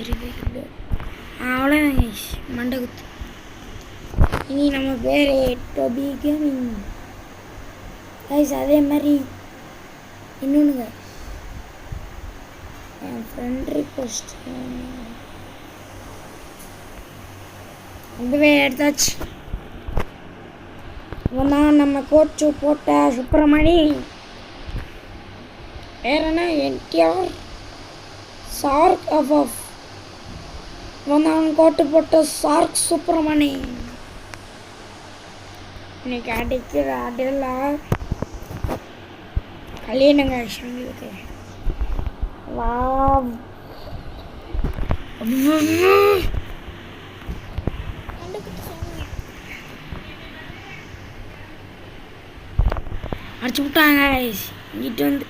இல்லை அவ்வளோதான் மண்டை குத்து. இனி நம்ம பேர் டோபி கேமிங் கைஸ். அதே மாதிரி இன்னொன்றுங்க, என் ஃப்ரெண்ட் ரிக்வெஸ்ட் ரொம்பவே எடுத்தாச்சு. இவன் தான் நம்ம கோச்சு போட்ட சுப்பிரமணி. வேற என்ன என்டிஆர் சார்க் அஃப். இவன் தான் கோட்டு போட்ட சார்க் சுப்பிரமணி. இன்னைக்கு அடிக்கிற அடியெல்லாம் கல்யாணங்க எங்களுக்கு. வா அடிச்சு விட்டாங்க இங்கிட்டு வந்து.